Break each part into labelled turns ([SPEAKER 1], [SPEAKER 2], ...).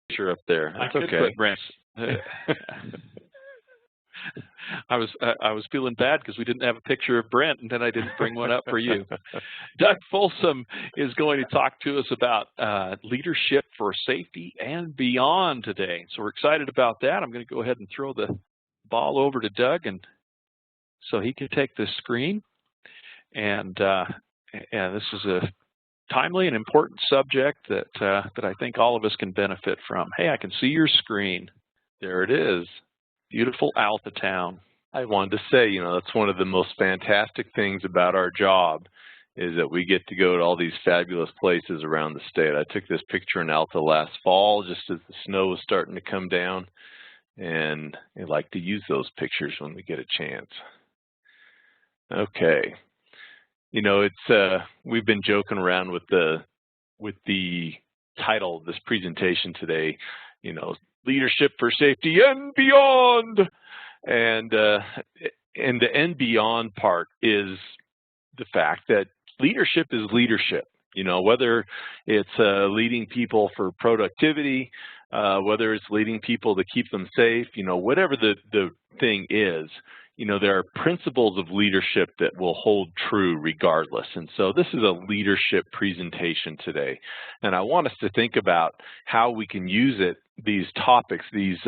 [SPEAKER 1] picture up there.
[SPEAKER 2] I
[SPEAKER 1] That's
[SPEAKER 2] could
[SPEAKER 1] okay.
[SPEAKER 2] put Brent. I was feeling bad because we didn't have a picture of Brent, and then I didn't bring one up for you. Doug Folsom is going to talk to us about leadership for safety and beyond today. So we're excited about that. I'm going to go ahead and throw the ball over to Doug, and so he can take the screen. And this is a timely and important subject that I think all of us can benefit from. Hey, I can see your screen. There it is. Beautiful Alphatown.
[SPEAKER 1] I wanted to say, that's one of the most fantastic things about our job is that we get to go to all these fabulous places around the state. I took this picture in Alta last fall just as the snow was starting to come down, and I like to use those pictures when we get a chance. Okay. We've been joking around with the title of this presentation today, leadership for safety and beyond. And the and beyond part is the fact that leadership is leadership. Whether it's leading people for productivity, whether it's leading people to keep them safe, whatever the thing is, there are principles of leadership that will hold true regardless. And so this is a leadership presentation today. And I want us to think about how we can use these topics, these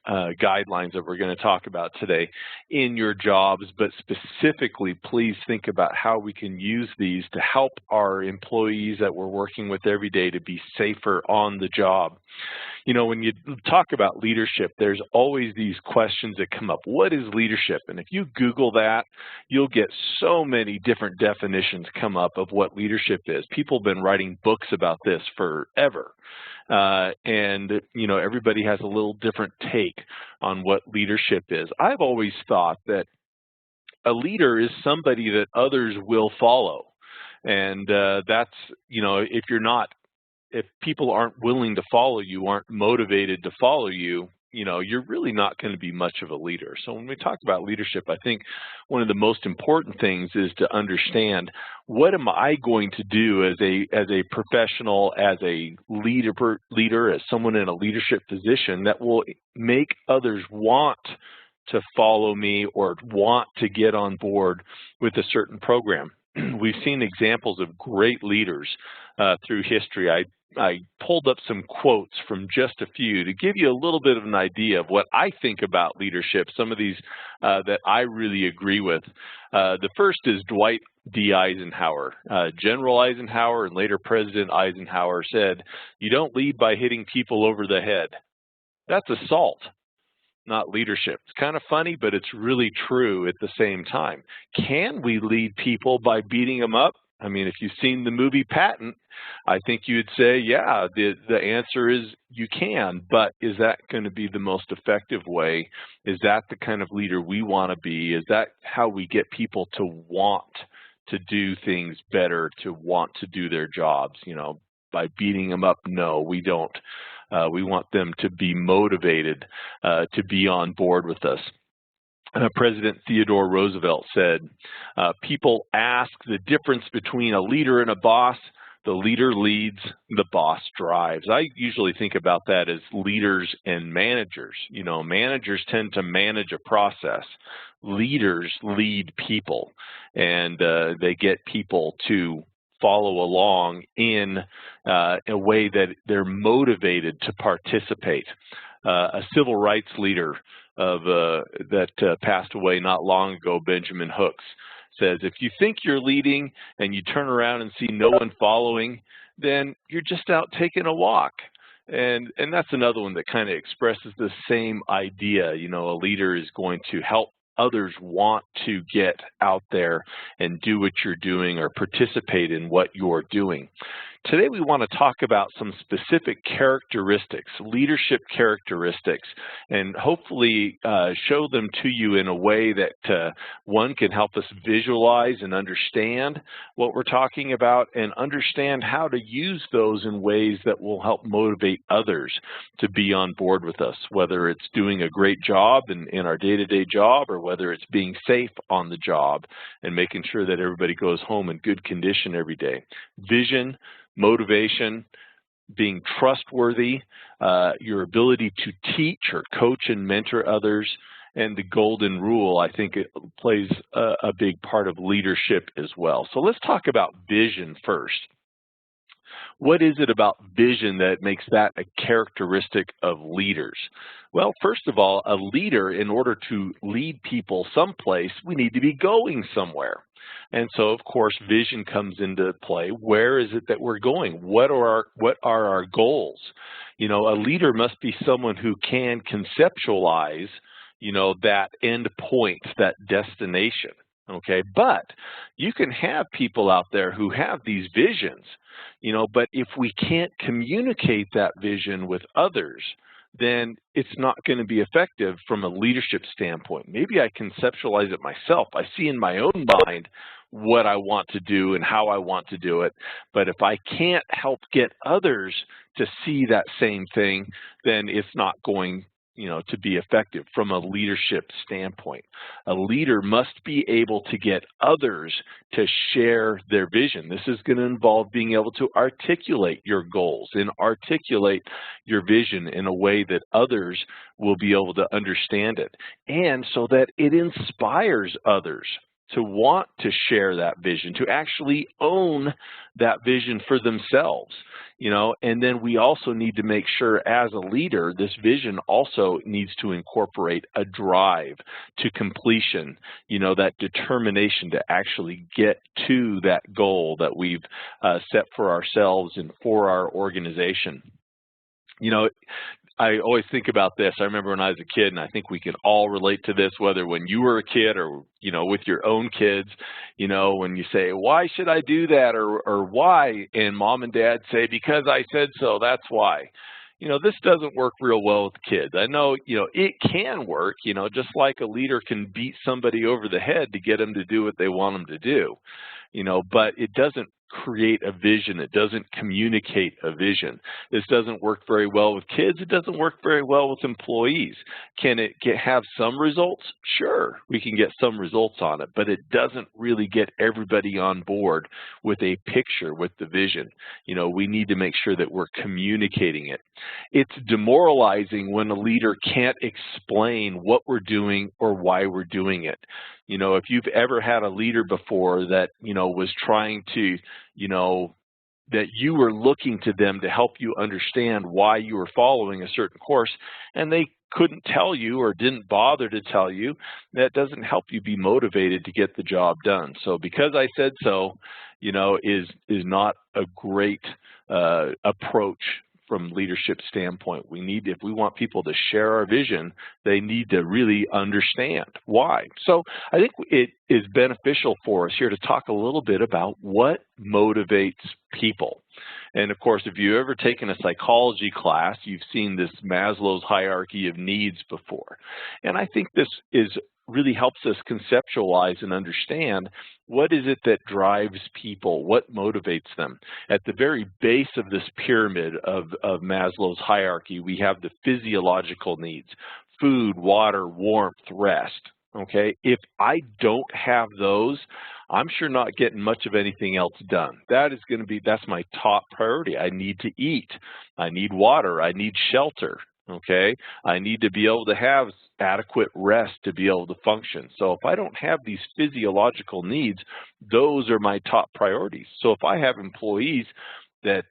[SPEAKER 1] guidelines that we're going to talk about today in your jobs, but specifically, please think about how we can use these to help our employees that we're working with every day to be safer on the job. When you talk about leadership, there's always these questions that come up. What is leadership? And if you Google that, you'll get so many different definitions come up of what leadership is. People have been writing books about this forever. And everybody has a little different take on what leadership is. I've always thought that a leader is somebody that others will follow. And that's, if people aren't willing to follow you, aren't motivated to follow you, you're really not going to be much of a leader. So when we talk about leadership, I think one of the most important things is to understand, what am I going to do as a professional, as a leader, as someone in a leadership position that will make others want to follow me or want to get on board with a certain program. We've seen examples of great leaders through history. I pulled up some quotes from just a few to give you a little bit of an idea of what I think about leadership, some of these that I really agree with. The first is Dwight D. Eisenhower. General Eisenhower and later President Eisenhower said, "You don't lead by hitting people over the head." That's assault, not leadership. It's kind of funny, but it's really true at the same time. Can we lead people by beating them up? I mean, if you've seen the movie Patton, I think you'd say, yeah, the answer is you can, but is that going to be the most effective way? Is that the kind of leader we want to be? Is that how we get people to want to do things better, to want to do their jobs? By beating them up? No, we don't. We want them to be motivated to be on board with us. President Theodore Roosevelt said, people ask the difference between a leader and a boss. The leader leads, the boss drives. I usually think about that as leaders and managers. Managers tend to manage a process. Leaders lead people, and they get people to follow along in a way that they're motivated to participate. A civil rights leader that passed away not long ago, Benjamin Hooks, says, if you think you're leading and you turn around and see no one following, then you're just out taking a walk. And that's another one that kind of expresses the same idea. A leader is going to help others want to get out there and do what you're doing or participate in what you're doing. Today we want to talk about some specific characteristics, leadership characteristics, and hopefully show them to you in a way that one can help us visualize and understand what we're talking about and understand how to use those in ways that will help motivate others to be on board with us, whether it's doing a great job in our day-to-day job or whether it's being safe on the job and making sure that everybody goes home in good condition every day. Vision, motivation, being trustworthy, your ability to teach or coach and mentor others, and the golden rule. I think it plays a big part of leadership as well. So let's talk about vision first. What is it about vision that makes that a characteristic of leaders? Well, first of all, a leader, in order to lead people someplace, we need to be going somewhere. And so, of course, vision comes into play. Where is it that we're going? What are our goals? You know, a leader must be someone who can conceptualize, you know, that end point, that destination. Okay, but you can have people out there who have these visions, you know, but if we can't communicate that vision with others, then it's not going to be effective from a leadership standpoint. Maybe I conceptualize it myself. I see in my own mind what I want to do and how I want to do it, but if I can't help get others to see that same thing, then it's not going to be effective from a leadership standpoint. A leader must be able to get others to share their vision. This is going to involve being able to articulate your goals and articulate your vision in a way that others will be able to understand it, and so that it inspires others to want to share that vision, to actually own that vision for themselves, you know. And then we also need to make sure, as a leader, this vision also needs to incorporate a drive to completion, you know, that determination to actually get to that goal that we've set for ourselves and for our organization. You know, I always think about this. I remember when I was a kid, and I think we can all relate to this, whether when you were a kid or, you know, with your own kids, you know, when you say, why should I do that, or why? And mom and dad say, because I said so, that's why. You know, this doesn't work real well with kids. I know, you know, it can work, you know, just like a leader can beat somebody over the head to get them to do what they want them to do, you know, but it doesn't create a vision. It doesn't communicate a vision. This doesn't work very well with kids. It doesn't work very well with employees. Can it have some results? Sure, we can get some results on it, but it doesn't really get everybody on board with a picture, with the vision. You know, we need to make sure that we're communicating it. It's demoralizing when a leader can't explain what we're doing or why we're doing it. You know, if you've ever had a leader before that, you know, was trying to, you know, that you were looking to them to help you understand why you were following a certain course, and they couldn't tell you or didn't bother to tell you, that doesn't help you be motivated to get the job done. So because I said so, you know, is not a great approach from leadership standpoint. We need, if we want people to share our vision, they need to really understand why. So I think it is beneficial for us here to talk a little bit about what motivates people. And of course, if you've ever taken a psychology class, you've seen this Maslow's hierarchy of needs before. And I think this really helps us conceptualize and understand what is it that drives people, what motivates them. At the very base of this pyramid of Maslow's hierarchy, we have the physiological needs: food, water, warmth, rest. Okay, if I don't have those, I'm sure not getting much of anything else done. That's my top priority. I need to eat, I need water, I need shelter. Okay, I need to be able to have adequate rest to be able to function. So if I don't have these physiological needs, those are my top priorities. So if I have employees that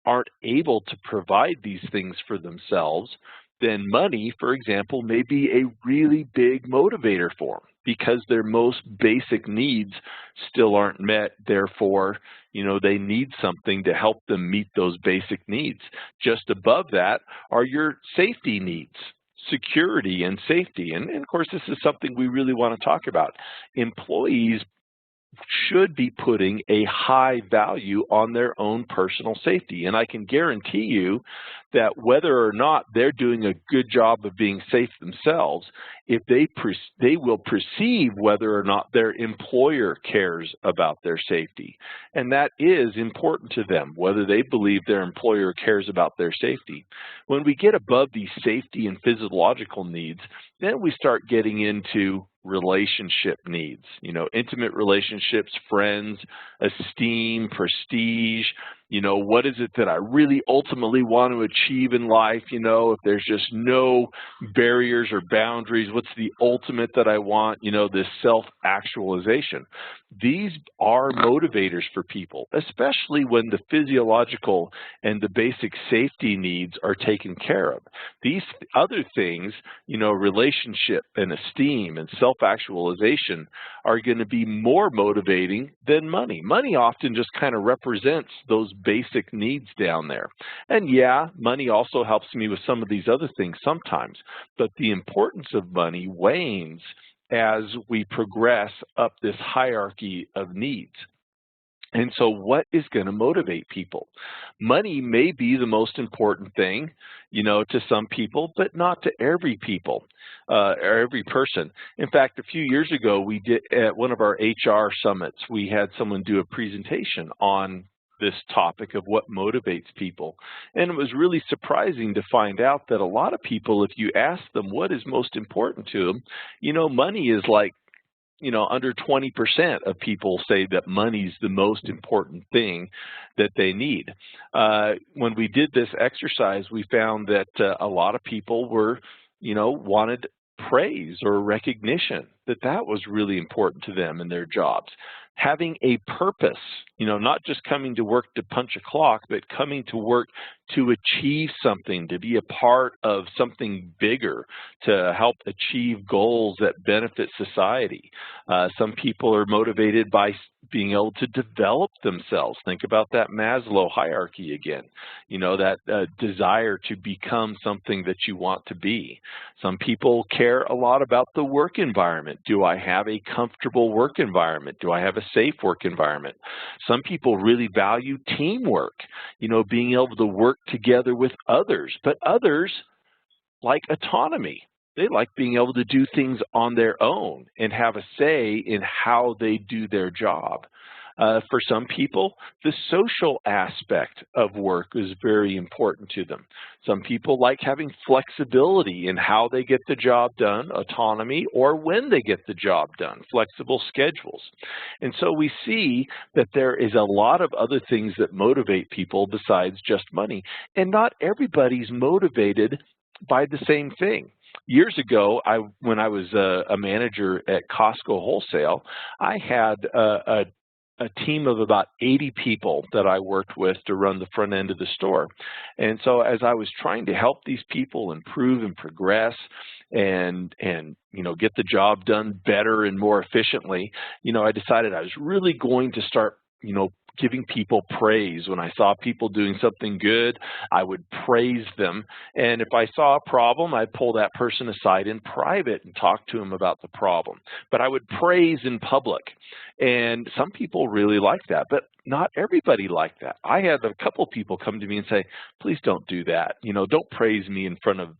[SPEAKER 1] aren't able to provide these things for themselves, then money, for example, may be a really big motivator for them because their most basic needs still aren't met. Therefore, you know, they need something to help them meet those basic needs. Just above that are your safety needs, security and safety. And of course, this is something we really want to talk about. Employees should be putting a high value on their own personal safety. And I can guarantee you that whether or not they're doing a good job of being safe themselves, if they will perceive whether or not their employer cares about their safety. And that is important to them, whether they believe their employer cares about their safety. When we get above these safety and physiological needs, then we start getting into relationship needs, you know, intimate relationships, friends, esteem, prestige, What is it that I really ultimately want to achieve in life? If there's just no barriers or boundaries, what's the ultimate that I want? This self-actualization. These are motivators for people, especially when the physiological and the basic safety needs are taken care of. These other things, relationship and esteem and self-actualization, are going to be more motivating than money. Money often just kind of represents those basic needs down there. And yeah, money also helps me with some of these other things sometimes, but the importance of money wanes as we progress up this hierarchy of needs. And so what is going to motivate people? Money may be the most important thing, to some people, but not to every people, or every person. In fact, a few years ago, we did at one of our HR summits, we had someone do a presentation on this topic of what motivates people. And it was really surprising to find out that a lot of people, if you ask them what is most important to them, money is like, under 20% of people say that money's the most important thing that they need. When we did this exercise, we found that a lot of people were, wanted praise or recognition, that was really important to them in their jobs. Having a purpose, not just coming to work to punch a clock, but coming to work to achieve something, to be a part of something bigger, to help achieve goals that benefit society. Some people are motivated by being able to develop themselves. Think about that Maslow hierarchy again, that desire to become something that you want to be. Some people care a lot about the work environment. Do I have a comfortable work environment? Do I have a safe work environment? Some people really value teamwork, being able to work together with others, but others like autonomy. They like being able to do things on their own and have a say in how they do their job. For some people, the social aspect of work is very important to them. Some people like having flexibility in how they get the job done, autonomy, or when they get the job done, flexible schedules. And so we see that there is a lot of other things that motivate people besides just money. And not everybody's motivated by the same thing. Years ago, when I was a manager at Costco Wholesale, I had a team of about 80 people that I worked with to run the front end of the store. And so as I was trying to help these people improve and progress and get the job done better and more efficiently, I decided I was really going to start, giving people praise. When I saw people doing something good, I would praise them. And if I saw a problem, I'd pull that person aside in private and talk to them about the problem. But I would praise in public. And some people really like that, but not everybody liked that. I had a couple people come to me and say, please don't do that. Don't praise me in front of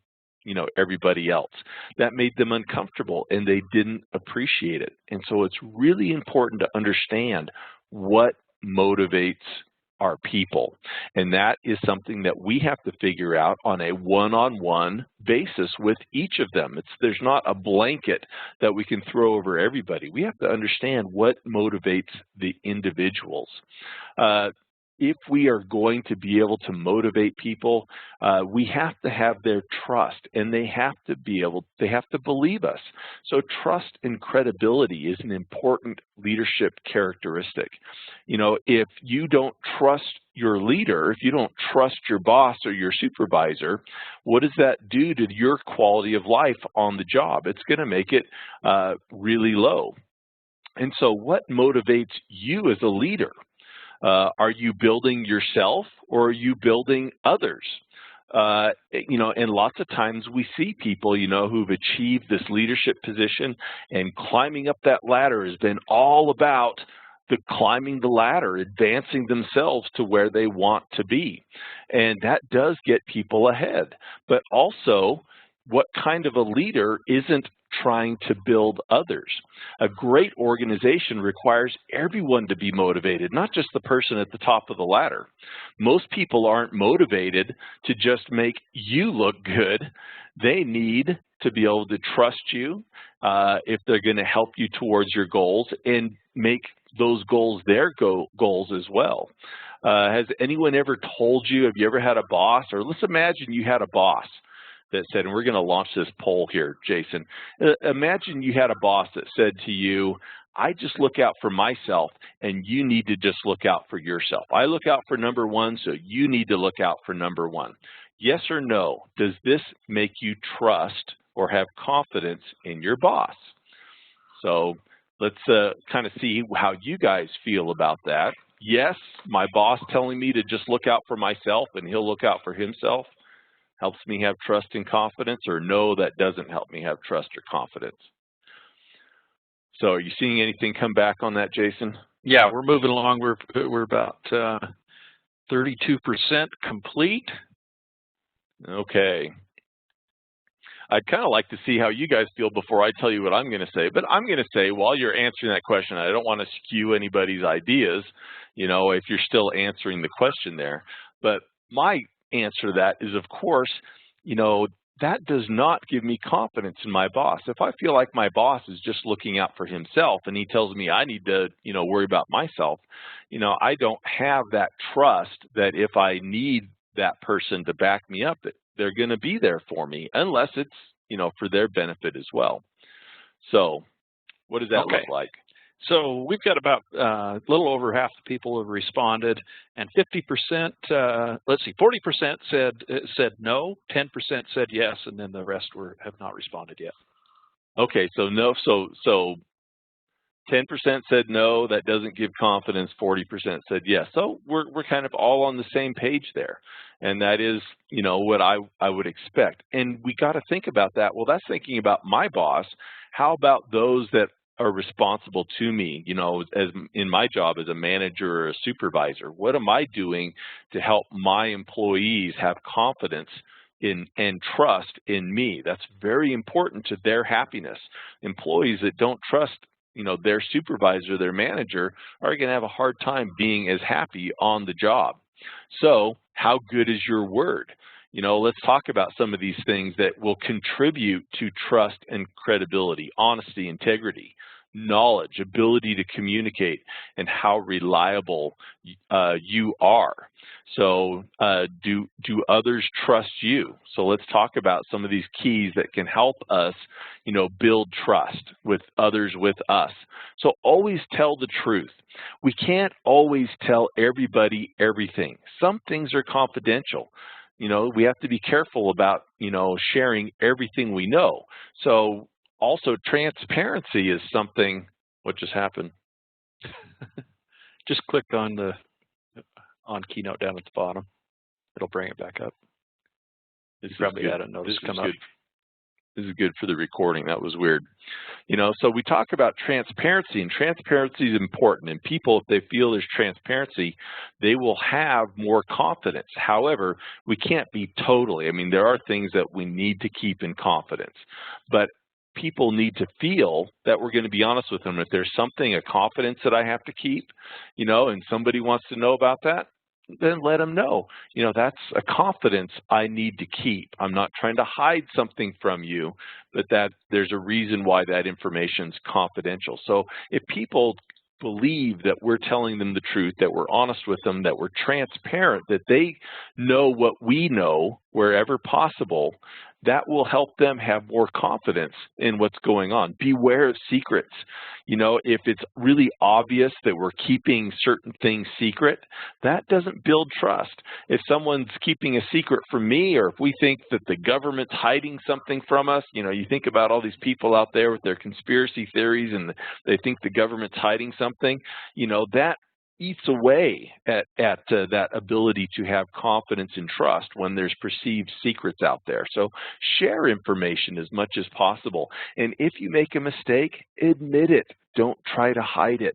[SPEAKER 1] everybody else. That made them uncomfortable and they didn't appreciate it. And so it's really important to understand what motivates our people. And that is something that we have to figure out on a one-on-one basis with each of them. There's not a blanket that we can throw over everybody. We have to understand what motivates the individuals. If we are going to be able to motivate people, we have to have their trust, and they have to believe us. So trust and credibility is an important leadership characteristic. If you don't trust your leader, if you don't trust your boss or your supervisor, what does that do to your quality of life on the job? It's going to make it really low. And so what motivates you as a leader? Are you building yourself or are you building others? And lots of times we see people, who've achieved this leadership position, and climbing up that ladder has been all about climbing the ladder, advancing themselves to where they want to be. And that does get people ahead. But also, what kind of a leader isn't trying to build others? A great organization requires everyone to be motivated, not just the person at the top of the ladder. Most people aren't motivated to just make you look good. They need to be able to trust you if they're going to help you towards your goals and make those goals their goals as well. Has anyone ever told you, have you ever had a boss, or let's imagine you had a boss that said, and we're going to launch this poll here, Jason. Imagine you had a boss that said to you, I just look out for myself, and you need to just look out for yourself. I look out for number one, so you need to look out for number one. Yes or no, does this make you trust or have confidence in your boss? So let's kind of see how you guys feel about that. Yes, my boss telling me to just look out for myself and he'll look out for himself helps me have trust and confidence, or no, that doesn't help me have trust or confidence. So are you seeing anything come back on that, Jason?
[SPEAKER 2] Yeah, we're moving along. We're about 32% complete.
[SPEAKER 1] Okay. I'd kind of like to see how you guys feel before I tell you what I'm going to say. But I'm going to say, while you're answering that question, I don't want to skew anybody's ideas, you know, if you're still answering the question there. But my answer to that is, of course, you know, that does not give me confidence in my boss. If I feel like my boss is just looking out for himself and he tells me I need to, you know, worry about myself, you know, I don't have that trust that if I need that person to back me up, that they're going to be there for me, unless it's, you know, for their benefit as well. So what does that look like?
[SPEAKER 2] So we've got about a little over half the people have responded, and 50%, 40% said no, 10% said yes, and then the rest have not responded yet.
[SPEAKER 1] Okay, so no, so 10% said no, that doesn't give confidence, 40% said yes. So we're kind of all on the same page there. And that is, you know, what I would expect. And we got to think about that. Well, that's thinking about my boss. How about those that are responsible to me, you know, as in my job as a manager or a supervisor? What am I doing to help my employees have confidence in and trust in me? That's very important to their happiness. Employees that don't trust, you know, their supervisor, their manager, are going to have a hard time being as happy on the job. So how good is your word? You know, let's talk about some of these things that will contribute to trust and credibility: honesty, integrity, knowledge, ability to communicate, and how reliable you are. So do others trust you? So let's talk about some of these keys that can help us, you know, build trust with others, with us. So always tell the truth. We can't always tell everybody everything. Some things are confidential. You know, we have to be careful about, you know, sharing everything we know. So also transparency is something. What just happened?
[SPEAKER 2] Just click on Keynote down at the bottom. It'll bring it back up.
[SPEAKER 1] You
[SPEAKER 2] probably had a notice come up.
[SPEAKER 1] This is good for the recording. That was weird. You know, so we talk about transparency, and transparency is important. And people, if they feel there's transparency, they will have more confidence. However, we can't be totally. I mean, there are things that we need to keep in confidence. But people need to feel that we're going to be honest with them. If there's something, a confidence that I have to keep, you know, and somebody wants to know about that, then let them know. You know, that's a confidence I need to keep. I'm not trying to hide something from you, but that there's a reason why that information's confidential. So if people believe that we're telling them the truth, that we're honest with them, that we're transparent, that they know what we know wherever possible, that will help them have more confidence in what's going on. Beware of secrets. You know, if it's really obvious that we're keeping certain things secret, that doesn't build trust. If someone's keeping a secret from me, or if we think that the government's hiding something from us, you know, you think about all these people out there with their conspiracy theories and they think the government's hiding something, you know, that eats away at that ability to have confidence and trust when there's perceived secrets out there. So share information as much as possible. And if you make a mistake, admit it. Don't try to hide it.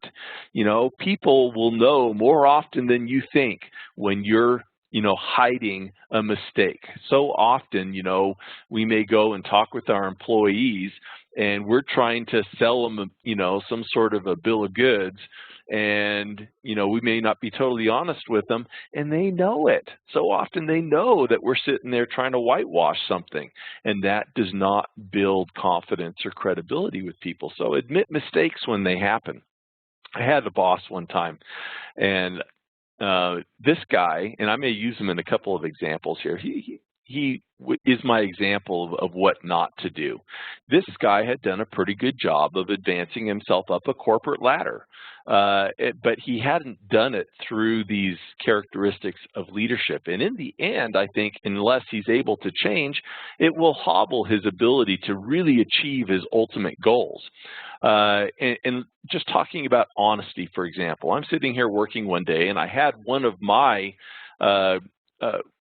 [SPEAKER 1] You know, people will know more often than you think when you're, you know, hiding a mistake. So often, you know, we may go and talk with our employees and we're trying to sell them, you know, some sort of a bill of goods, and, you know, we may not be totally honest with them, and they know it. So often they know that we're sitting there trying to whitewash something, and that does not build confidence or credibility with people. So admit mistakes when they happen. I had a boss one time, and this guy, and I may use him in a couple of examples here, he is my example of what not to do. This guy had done a pretty good job of advancing himself up a corporate ladder, but he hadn't done it through these characteristics of leadership. And in the end, I think unless he's able to change, it will hobble his ability to really achieve his ultimate goals. And just talking about honesty, for example, I'm sitting here working one day, and I had one of my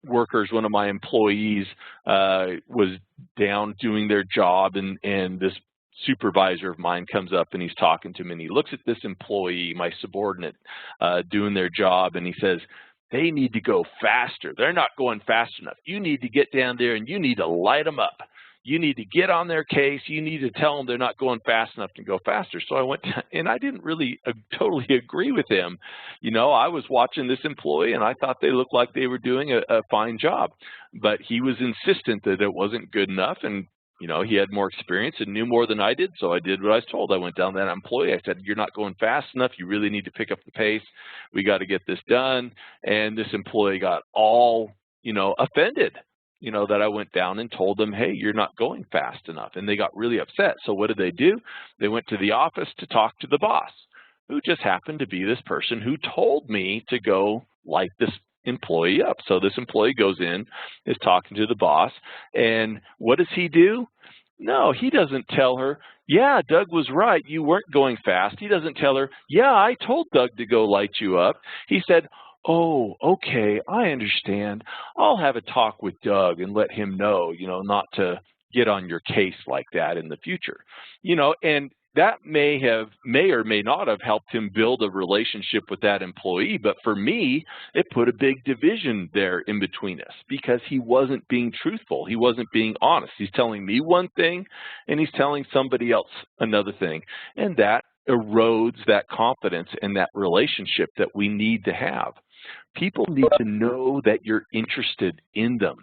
[SPEAKER 1] workers, one of my employees was down doing their job, and this supervisor of mine comes up and he's talking to him, and he looks at this employee, my subordinate, doing their job, and he says, "They need to go faster. They're not going fast enough. You need to get down there and you need to light them up. You need to get on their case. You need to tell them they're not going fast enough to go faster." So I went, and I didn't really totally agree with him. You know, I was watching this employee, and I thought they looked like they were doing a fine job. But he was insistent that it wasn't good enough, and, you know, he had more experience and knew more than I did, so I did what I was told. I went down to that employee. I said, "You're not going fast enough. You really need to pick up the pace. We got to get this done." And this employee got all, you know, offended, you know, that I went down and told them, "Hey, you're not going fast enough." And they got really upset. So what did they do? They went to the office to talk to the boss, who just happened to be this person who told me to go light this employee up. So this employee goes in, is talking to the boss, and what does he do? No, he doesn't tell her, "Yeah, Doug was right, you weren't going fast." He doesn't tell her, "Yeah, I told Doug to go light you up." He said, "Oh, okay, I understand. I'll have a talk with Doug and let him know, you know, not to get on your case like that in the future." You know, and that may or may not have helped him build a relationship with that employee, but for me, it put a big division there in between us because he wasn't being truthful. He wasn't being honest. He's telling me one thing and he's telling somebody else another thing, and that erodes that confidence and that relationship that we need to have. People need to know that you're interested in them.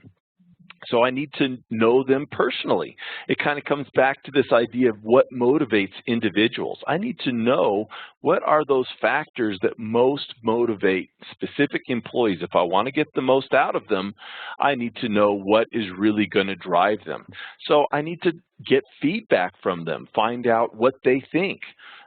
[SPEAKER 1] So I need to know them personally. It kind of comes back to this idea of what motivates individuals. I need to know what are those factors that most motivate specific employees. If I want to get the most out of them, I need to know what is really going to drive them. So I need to get feedback from them, find out what they think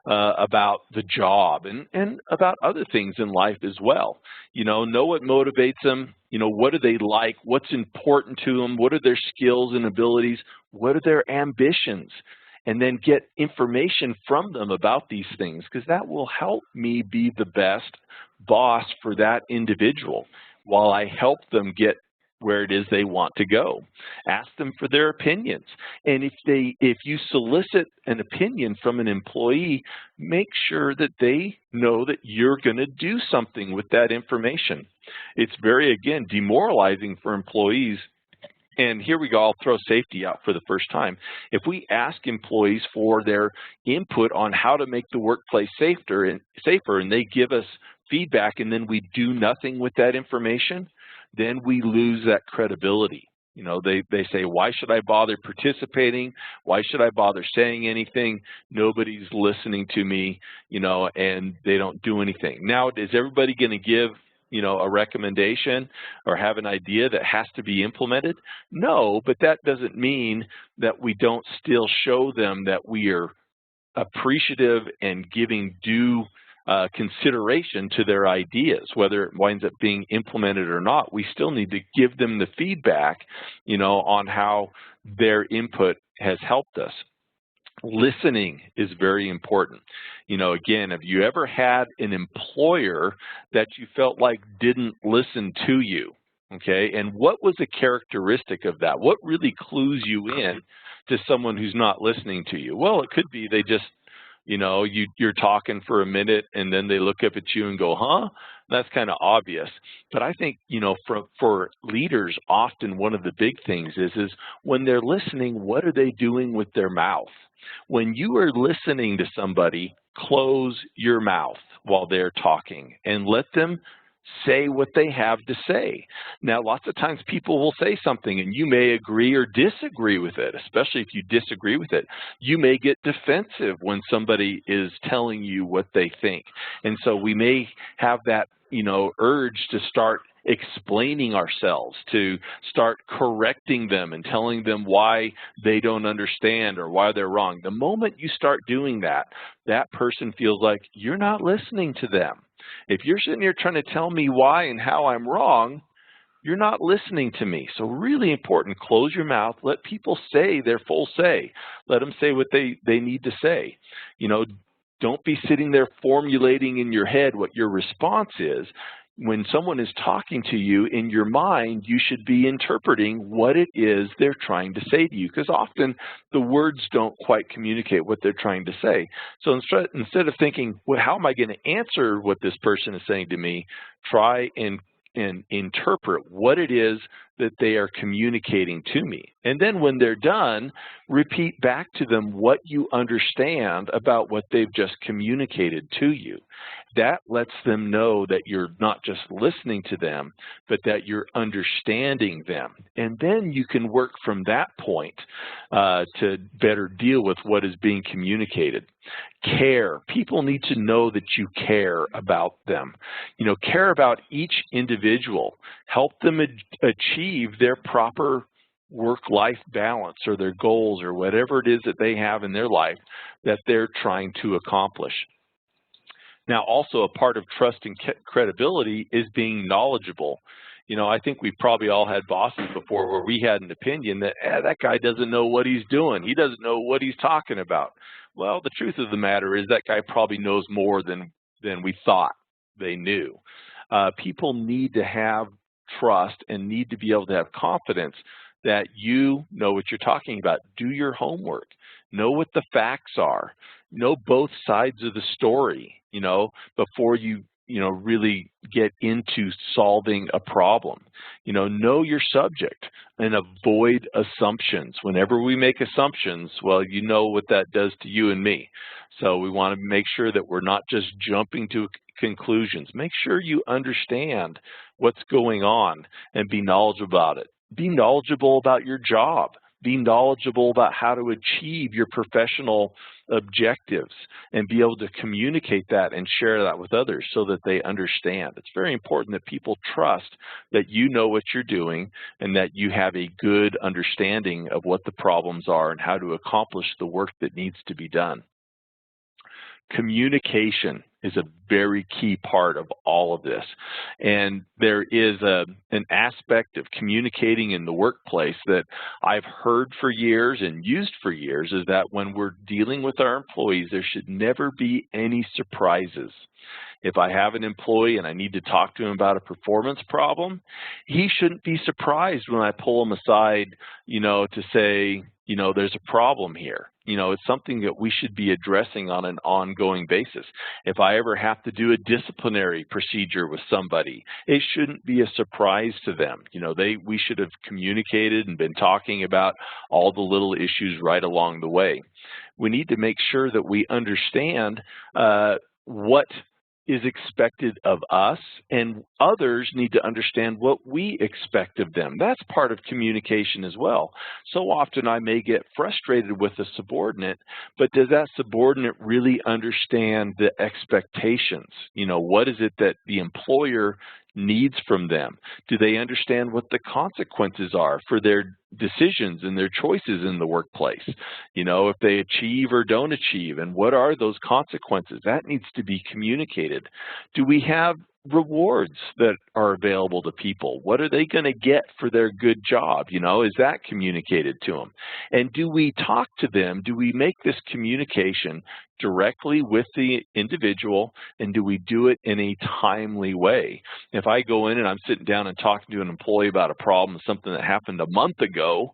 [SPEAKER 1] about the job and about other things in life as well. You know what motivates them. You know, what do they like? What's important to them? What are their skills and abilities? What are their ambitions? And then get information from them about these things, because that will help me be the best boss for that individual while I help them get where it is they want to go. Ask them for their opinions. And if you solicit an opinion from an employee, make sure that they know that you're going to do something with that information. It's very, again, demoralizing for employees. And here we go, I'll throw safety out for the first time. If we ask employees for their input on how to make the workplace safer and they give us feedback and then we do nothing with that information, then we lose that credibility. You know, they say, "Why should I bother participating? Why should I bother saying anything? Nobody's listening to me," you know, and they don't do anything. Now, is everybody going to give, you know, a recommendation or have an idea that has to be implemented? No, but that doesn't mean that we don't still show them that we are appreciative and giving due consideration to their ideas. Whether it winds up being implemented or not, we still need to give them the feedback, you know, on how their input has helped us. Listening is very important. You know, again, have you ever had an employer that you felt like didn't listen to you? Okay, and what was a characteristic of that? What really clues you in to someone who's not listening to you? Well, it could be they just, you know, you're talking for a minute and then they look up at you and go, "Huh?" That's kind of obvious. But I think, you know, for leaders, often one of the big things is when they're listening, what are they doing with their mouth? When you are listening to somebody, close your mouth while they're talking and let them say what they have to say. Now, lots of times people will say something and you may agree or disagree with it, especially if you disagree with it. You may get defensive when somebody is telling you what they think. And so we may have that, urge to start explaining ourselves, to start correcting them and telling them why they don't understand or why they're wrong. The moment you start doing that, that person feels like you're not listening to them. If you're sitting here trying to tell me why and how I'm wrong, you're not listening to me. So really important, close your mouth, let people say their full say. Let them say what they need to say. Don't be sitting there formulating in your head what your response is. When someone is talking to you, in your mind, you should be interpreting what it is they're trying to say to you, because often the words don't quite communicate what they're trying to say. So instead of thinking, well, how am I going to answer what this person is saying to me, try and interpret what it is that they are communicating to me. And then when they're done, repeat back to them what you understand about what they've just communicated to you. That lets them know that you're not just listening to them, but that you're understanding them. And then you can work from that point to better deal with what is being communicated. Care. People need to know that you care about them. Care about each individual. Help them achieve their proper work-life balance or their goals or whatever it is that they have in their life that they're trying to accomplish. Now, also a part of trust and credibility is being knowledgeable. I think we've probably all had bosses before where we had an opinion that, that guy doesn't know what he's doing. He doesn't know what he's talking about. Well, the truth of the matter is that guy probably knows more than we thought they knew. People need to have trust and need to be able to have confidence that you know what you're talking about. Do your homework. Know what the facts are. Know both sides of the story, before you really get into solving a problem. Know your subject and avoid assumptions. Whenever we make assumptions, well, you know what that does to you and me. So we want to make sure that we're not just jumping to conclusions. Make sure you understand what's going on and be knowledgeable about it. Be knowledgeable about your job. Be knowledgeable about how to achieve your professional objectives and be able to communicate that and share that with others so that they understand. It's very important that people trust that you know what you're doing and that you have a good understanding of what the problems are and how to accomplish the work that needs to be done. Communication is a very key part of all of this. And there is an aspect of communicating in the workplace that I've heard for years and used for years, is that when we're dealing with our employees, there should never be any surprises. If I have an employee and I need to talk to him about a performance problem, he shouldn't be surprised when I pull him aside, to say, there's a problem here. It's something that we should be addressing on an ongoing basis. If I ever have to do a disciplinary procedure with somebody, it shouldn't be a surprise to them. We should have communicated and been talking about all the little issues right along the way. We need to make sure that we understand what is expected of us, and others need to understand what we expect of them. That's part of communication as well. So often I may get frustrated with a subordinate, but does that subordinate really understand the expectations? What is it that the employer needs from them? Do they understand what the consequences are for their decisions and their choices in the workplace? If they achieve or don't achieve, and what are those consequences? That needs to be communicated. Do we have rewards that are available to people? What are they going to get for their good job? Is that communicated to them? And do we talk to them? Do we make this communication directly with the individual, and do we do it in a timely way? If I go in and I'm sitting down and talking to an employee about a problem, something that happened a month ago,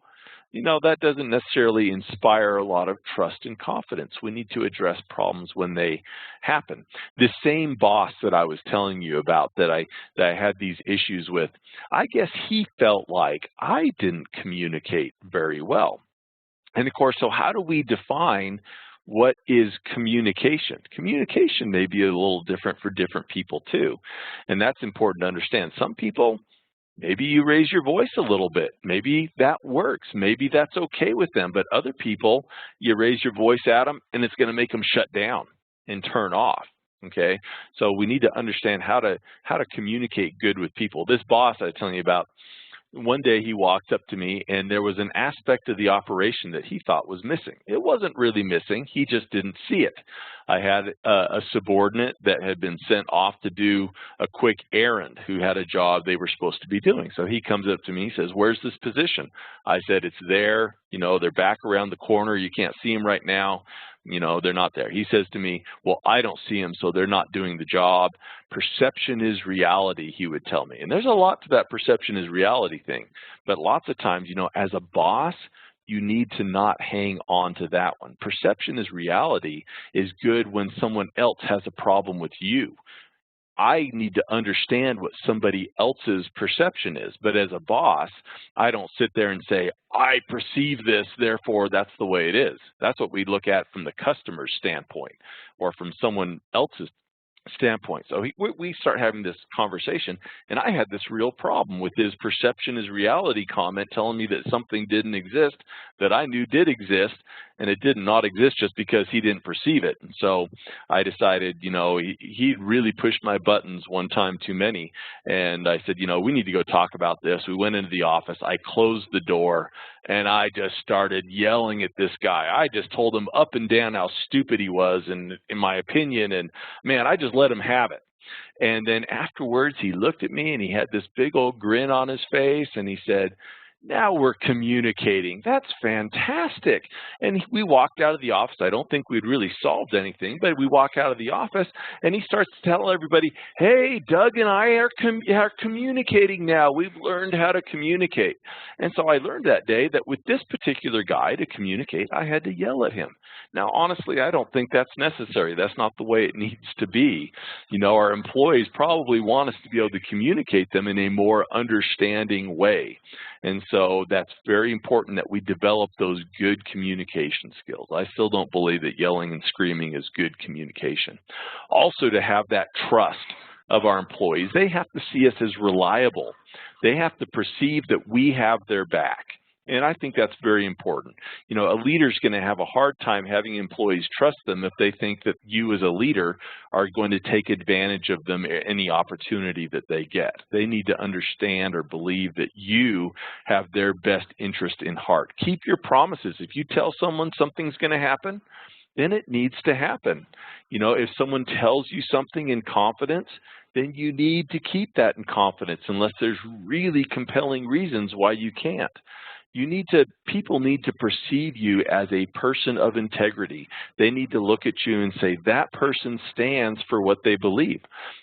[SPEAKER 1] that doesn't necessarily inspire a lot of trust and confidence. We need to address problems when they happen. The same boss that I was telling you about that I had these issues with, I guess he felt like I didn't communicate very well. And of course, so how do we define what is communication? Communication may be a little different for different people too, and that's important to understand. Some people, maybe you raise your voice a little bit. Maybe that works. Maybe that's okay with them. But other people, you raise your voice at them, and it's going to make them shut down and turn off. Okay, so we need to understand how to communicate good with people. This boss I was telling you about, one day he walked up to me and there was an aspect of the operation that he thought was missing. It wasn't really missing, he just didn't see it. I had a subordinate that had been sent off to do a quick errand who had a job they were supposed to be doing. So he comes up to me, he says, "Where's this position?" I said, "It's there, you know, they're back around the corner, you can't see them right now. You know, they're not there." He says to me, "Well, I don't see them, so they're not doing the job. Perception is reality," he would tell me. And there's a lot to that perception is reality thing. But lots of times, you know, as a boss, you need to not hang on to that one. Perception is reality is good when someone else has a problem with you. I need to understand what somebody else's perception is. But as a boss, I don't sit there and say, "I perceive this, therefore that's the way it is." That's what we look at from the customer's standpoint or from someone else's standpoint. So we start having this conversation, and I had this real problem with his perception is reality comment telling me that something didn't exist that I knew did exist, and it did not exist just because he didn't perceive it. And so I decided, you know, he really pushed my buttons one time too many, and I said, you know, we need to go talk about this. We went into the office, I closed the door, and I just started yelling at this guy. I just told him up and down how stupid he was, and in my opinion, and man, I just let him have it. And then afterwards, he looked at me and he had this big old grin on his face, and he said, "Now we're communicating. That's fantastic." And we walked out of the office. I don't think we'd really solved anything, but we walk out of the office, and he starts to tell everybody, "Hey, Doug and I are communicating now. We've learned how to communicate." And so I learned that day that with this particular guy to communicate, I had to yell at him. Now, honestly, I don't think that's necessary. That's not the way it needs to be. You know, our employees probably want us to be able to communicate them in a more understanding way. And so that's very important that we develop those good communication skills. I still don't believe that yelling and screaming is good communication. Also, to have that trust of our employees, they have to see us as reliable. They have to perceive that we have their back. And I think that's very important. You know, a leader's going to have a hard time having employees trust them if they think that you as a leader are going to take advantage of them any opportunity that they get. They need to understand or believe that you have their best interest in heart. Keep your promises. If you tell someone something's going to happen, then it needs to happen. You know, if someone tells you something in confidence, then you need to keep that in confidence unless there's really compelling reasons why you can't. People need to perceive you as a person of integrity. They need to look at you and say, that person stands for what they believe.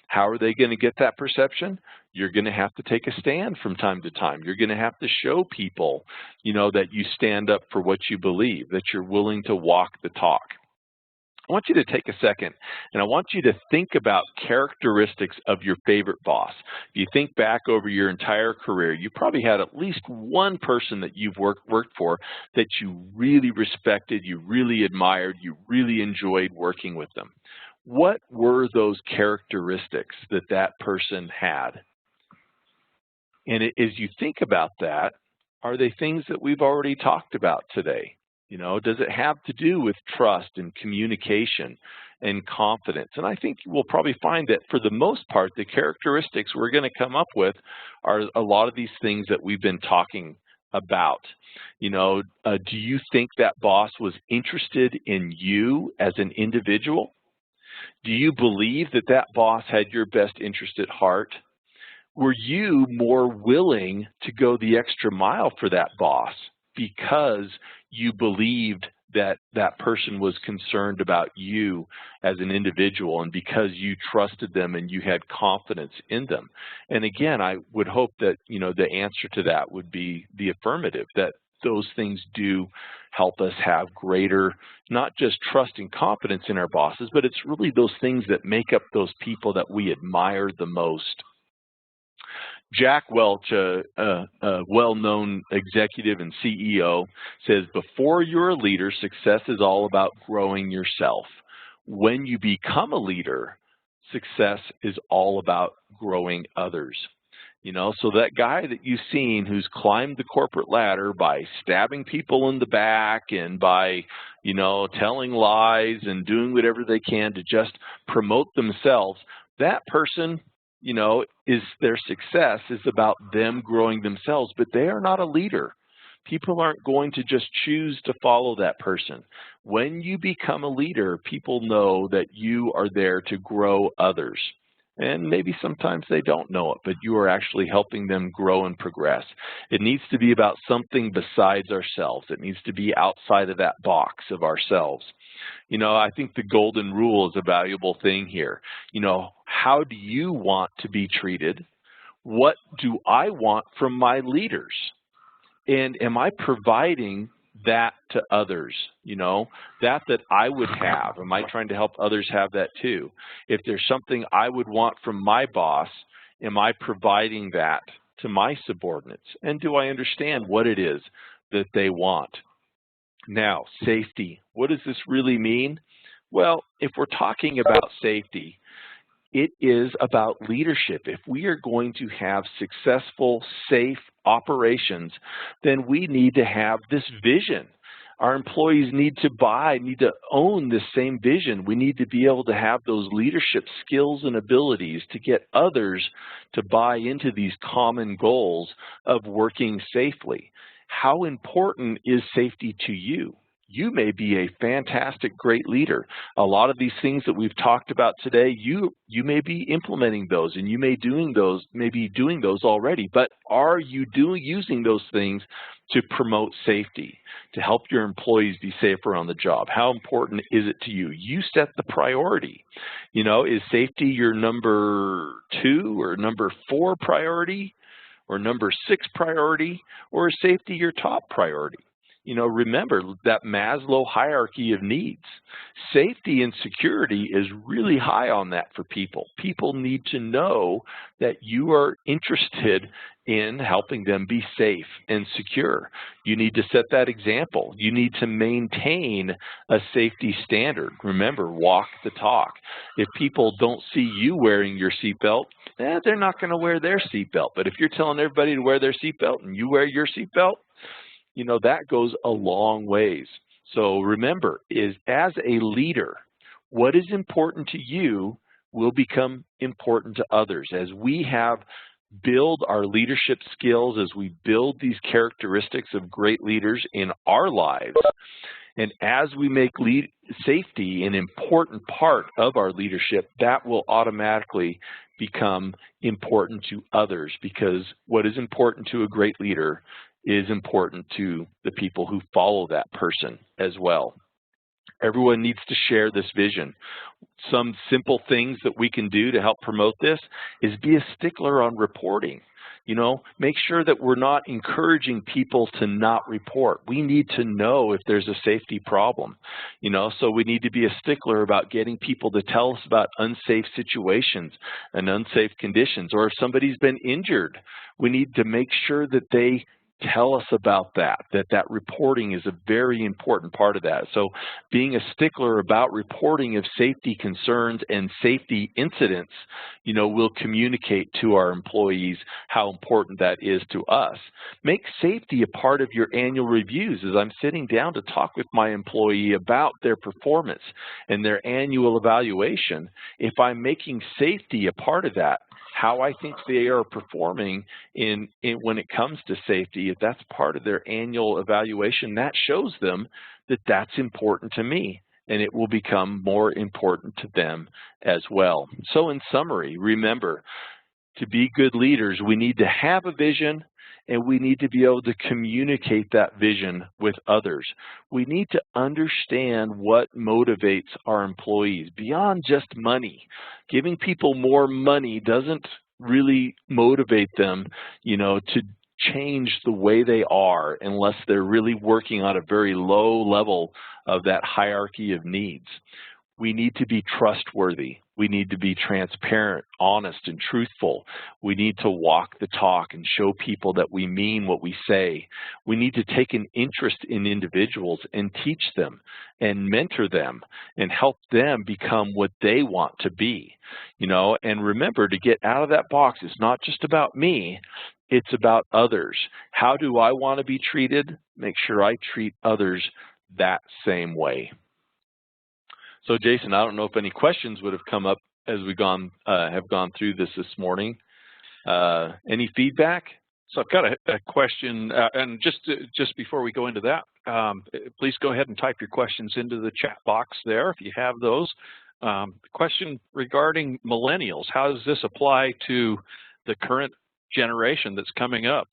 [SPEAKER 1] How are they going to get that perception? You're going to have to take a stand from time to time. You're going to have to show people, you know, that you stand up for what you believe, that you're willing to walk the talk. I want you to take a second, and I want you to think about characteristics of your favorite boss. If you think back over your entire career, you probably had at least one person that you've worked for that you really respected, you really admired, you really enjoyed working with them. What were those characteristics that that person had? And as you think about that, are they things that we've already talked about today? You know, does it have to do with trust and communication and confidence? And I think we'll probably find that for the most part, the characteristics we're going to come up with are a lot of these things that we've been talking about. You know, do you think that boss was interested in you as an individual? Do you believe that that boss had your best interest at heart? Were you more willing to go the extra mile for that boss because you believed that that person was concerned about you as an individual and because you trusted them and you had confidence in them? And again, I would hope that, you know, the answer to that would be the affirmative, that those things do help us have greater, not just trust and confidence in our bosses, but it's really those things that make up those people that we admire the most. Jack Welch, a well-known executive and CEO, says, before you're a leader, success is all about growing yourself. When you become a leader, success is all about growing others. So that guy that you've seen who's climbed the corporate ladder by stabbing people in the back and by, telling lies and doing whatever they can to just promote themselves, that person, is their success is about them growing themselves, but they are not a leader. People aren't going to just choose to follow that person. When you become a leader, people know that you are there to grow others. And maybe sometimes they don't know it, but you are actually helping them grow and progress. It needs to be about something besides ourselves. It needs to be outside of that box of ourselves. I think the golden rule is a valuable thing here. How do you want to be treated? What do I want from my leaders? And am I providing that to others, that I would have? Am I trying to help others have that too? If there's something I would want from my boss, am I providing that to my subordinates? And do I understand what it is that they want? Now, safety. What does this really mean? Well, if we're talking about safety, it is about leadership. If we are going to have successful, safe operations, then we need to have this vision. Our employees need to own this same vision. We need to be able to have those leadership skills and abilities to get others to buy into these common goals of working safely. How important is safety to you? You may be a fantastic, great leader. A lot of these things that we've talked about today, you may be implementing those, and you may be doing those already. But are you using those things to promote safety, to help your employees be safer on the job? How important is it to you? You set the priority. Is safety your number 2 or number 4 priority, or number 6 priority, or is safety your top priority? Remember that Maslow hierarchy of needs. Safety and security is really high on that for people. People need to know that you are interested in helping them be safe and secure. You need to set that example. You need to maintain a safety standard. Remember, walk the talk. If people don't see you wearing your seatbelt, they're not going to wear their seatbelt. But if you're telling everybody to wear their seatbelt and you wear your seatbelt, that goes a long ways. So remember, as a leader, what is important to you will become important to others. As we build our leadership skills, as we build these characteristics of great leaders in our lives, and as we make safety an important part of our leadership, that will automatically become important to others, because what is important to a great leader is important to the people who follow that person as well. Everyone needs to share this vision. Some simple things that we can do to help promote this is be a stickler on reporting. Make sure that we're not encouraging people to not report. We need to know if there's a safety problem, so we need to be a stickler about getting people to tell us about unsafe situations and unsafe conditions. Or if somebody's been injured, we need to make sure that they tell us about that reporting is a very important part of that. So being a stickler about reporting of safety concerns and safety incidents, will communicate to our employees how important that is to us. Make safety a part of your annual reviews. As I'm sitting down to talk with my employee about their performance and their annual evaluation, if I'm making safety a part of that, how I think they are performing when it comes to safety, if that's part of their annual evaluation, that shows them that that's important to me, and it will become more important to them as well. So in summary, remember, to be good leaders, we need to have a vision, and we need to be able to communicate that vision with others. We need to understand what motivates our employees beyond just money. Giving people more money doesn't really motivate them, to change the way they are unless they're really working on a very low level of that hierarchy of needs. We need to be trustworthy. We need to be transparent, honest, and truthful. We need to walk the talk and show people that we mean what we say. We need to take an interest in individuals and teach them and mentor them and help them become what they want to be. And remember, to get out of that box, it's not just about me, it's about others. How do I want to be treated? Make sure I treat others that same way. So Jason, I don't know if any questions would have come up as we have gone through this morning. Any feedback?
[SPEAKER 2] So I've got a question, and just before we go into that, please go ahead and type your questions into the chat box there if you have those. Question regarding millennials. How does this apply to the current generation that's coming up?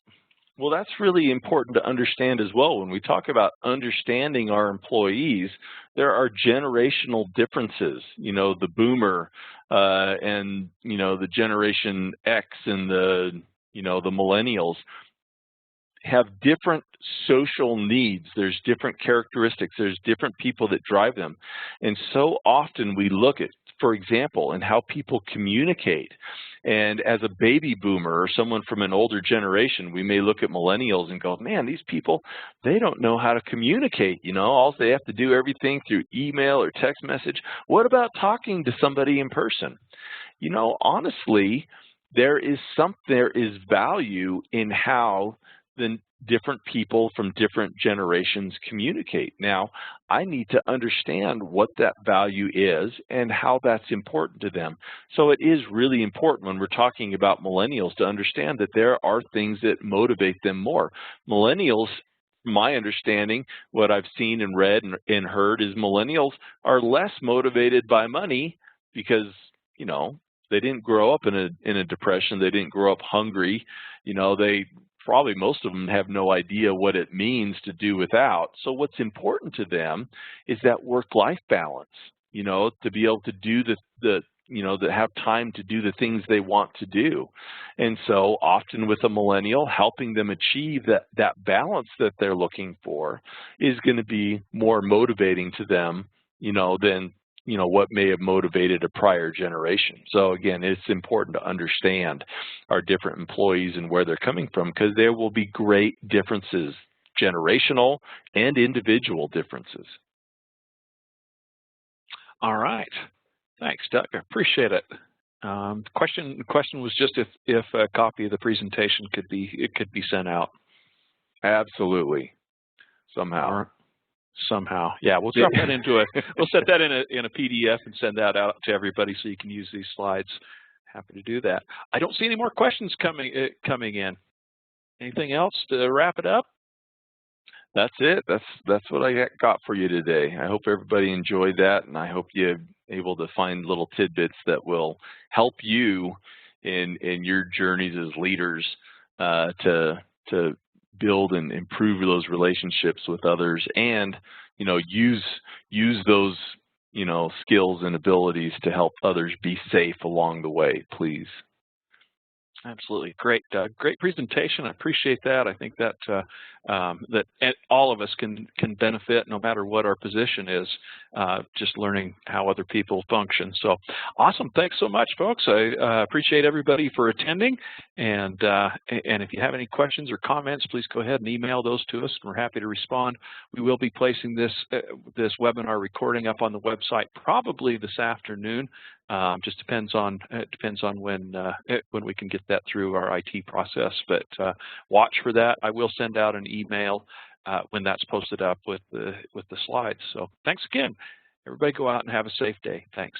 [SPEAKER 1] Well, that's really important to understand as well. When we talk about understanding our employees, there are generational differences. The boomer and, the Generation X and the millennials have different social needs. There's different characteristics. There's different people that drive them. And so often we look at, for example, in how people communicate. And as a baby boomer or someone from an older generation, we may look at millennials and go, man, these people, they don't know how to communicate. All they have to do everything through email or text message. What about talking to somebody in person? Honestly, there is value in how the different people from different generations communicate. Now, I need to understand what that value is and how that's important to them. So it is really important when we're talking about millennials to understand that there are things that motivate them more. Millennials, my understanding, what I've seen and read and heard is millennials are less motivated by money because, they didn't grow up in a depression. They didn't grow up hungry. Probably most of them have no idea what it means to do without. So what's important to them is that work-life balance, to be able to do that have time to do the things they want to do. And so often with a millennial, helping them achieve that balance that they're looking for is going to be more motivating to them, than what may have motivated a prior generation. So again, it's important to understand our different employees and where they're coming from, because there will be great differences, generational and individual differences.
[SPEAKER 2] All right. Thanks, Doug. I appreciate it. The question was just if a copy of the presentation could be sent out.
[SPEAKER 1] Absolutely. Somehow.
[SPEAKER 2] Somehow, yeah, we'll drop that we'll set that in a PDF and send that out to everybody so you can use these slides. Happy to do that. I don't see any more questions coming in. Anything else to wrap it up?
[SPEAKER 1] That's it. That's what I got for you today. I hope everybody enjoyed that, and I hope you're able to find little tidbits that will help you in your journeys as leaders to build and improve those relationships with others, and use those skills and abilities to help others be safe along the way, please.
[SPEAKER 2] Absolutely. Great, Doug. Great presentation. I appreciate that. I think that that all of us can benefit no matter what our position is, just learning how other people function. So awesome. Thanks so much, folks. I appreciate everybody for attending. And if you have any questions or comments, please go ahead and email those to us, and we're happy to respond. We will be placing this webinar recording up on the website probably this afternoon. Just depends on when we can get that through our IT process. But watch for that. I will send out an email when that's posted up with the slides. So thanks again. Everybody go out and have a safe day. Thanks.